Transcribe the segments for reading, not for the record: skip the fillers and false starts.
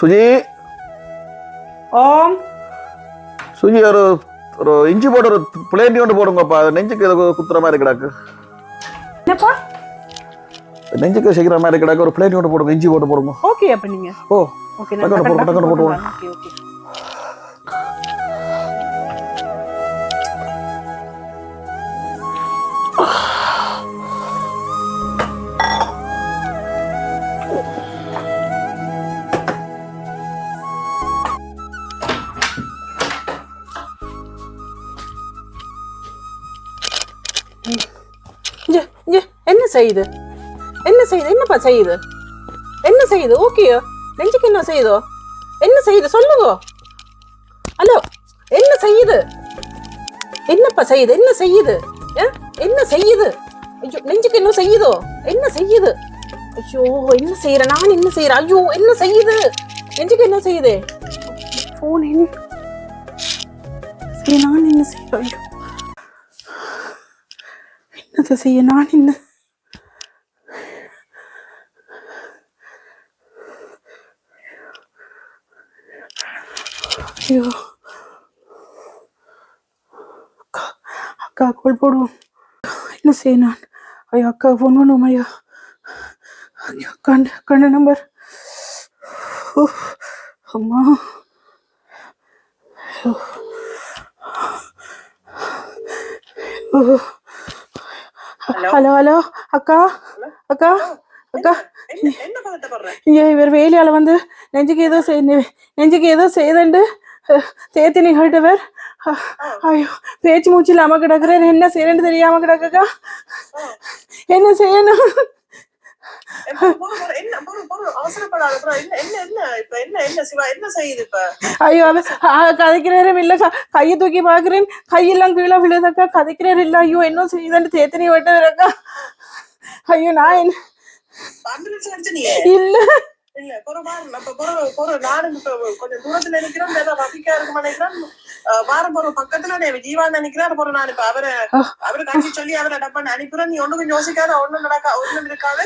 சுஜி ஓம் சுஜி ஒரு இஞ்சி போட்டு ஒரு பிளேட்டி கொண்டு போடுங்கப்பா. நெஞ்சுக்கு ஏதோ குத்துற மாதிரி கிடக்கு. என்னப்பா நெஞ்சுக்கு சீக்கிரம் மாதிரி கிடக்கு. ஒரு பிளேட்டி கொண்டு போடுங்க. இஞ்சி போட்டு போடுங்க. ஓகே அப்ப நீங்க ஓ ஓகே டக்குனு போட்டு ஓகே ஓகே. என்ன செய்யுது என்னப்பா செய்யுது என்ன செய்யுது ஓகே நெஞ்சுக்கு என்ன செய்யுதோ என்ன செய்யுது சொல்லுங்க. ஹலோ என்ன செய்யுது என்னப்பா செய்யுது என்ன செய்யுது என்ன செய்யுது ஐயோ நெஞ்சுக்கு என்ன செய்யுதோ என்ன செய்யுது ஐயோ என்ன செய்யற நான் என்ன செய்யறேன் ஐயோ என்ன செய்யுது நெஞ்சுக்கு என்ன செய்யுது போன் என்ன செய்ய நான் என்ன செய்யறேன் ஐயோ என்னத்தை செய்ய நான் என்ன ஐயோ அக்கா கால் போடுவோம். என்ன செய்ய நான் ஐயோ அக்கா ஃபோன் பண்ணுவோம். ஐயோ ஐயோ கண்ட நம்பர் அம்மா ஹலோ ஹலோ அக்கா அக்கா அக்கா இவர் வேலையால வந்து நெஞ்சுக்கு ஏதோ செய்தண்டு தேத்தினி கேட்டவர். ஐயோ பேச்சு மூச்சு இல்லாம கிடக்குறேன். என்ன செய்யறேன்னு தெரியாம கிடக்குக்கா. என்ன செய்யணும் ஐயோ கதைக்கிற நேரம் இல்ல கையை தூக்கி பாக்குறேன் கையெல்லாம் கீழே விழுதக்கா. கதைக்கிற நேரம் இல்ல. ஐயோ என்ன செய்யுதுன்னு தேத்தினி விட்டவரக்கா. ஐயோ நான் என்ன இல்ல இல்ல நானும் கொஞ்சம் தூரத்துல நினைக்கிறேன் வாரம் போற பக்கத்துல ஜீவான் நினைக்கிறேன் போற நான் இப்ப அவரு கட்சி சொல்லி அவரை டப்பான்னு அனுப்புறேன். நீ ஒண்ணும் யோசிக்காத ஒண்ணும் இருக்காது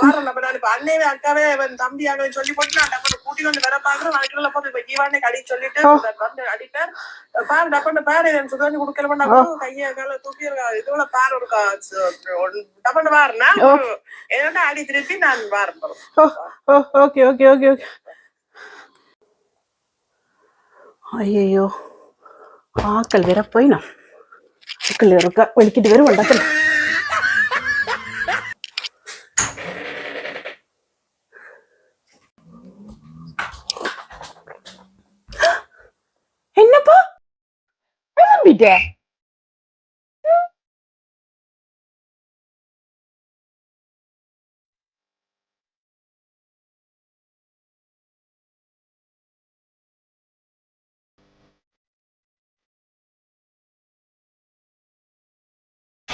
வாரம் நம்ம நான் இப்ப அண்ணே அக்காவே தம்பி அங்கே சொல்லி போட்டு நான் டப்பான கூட்டிட்டு வந்து வர பாக்குறேன். வழக்கில் போட்டு இப்ப ஜீவானே கடி சொல்லிட்டு வந்து அடிப்பேன் பாரு டப்பான பாரு எனக்கு சுதாஞ்சி கொடுக்கல கையை கால தூக்கி இதுல பாரு ஒரு டப்பான பாருனா என்னன்னா அடி திருப்பி நான் வாரம் போறேன். Okay okay okay okay. ஐயோ ஆக்கள் வேற போய் நான் ஆக்கள் இருக்க வெளிக்கிட்டு வேற வந்தாக்கல. என்னப்பா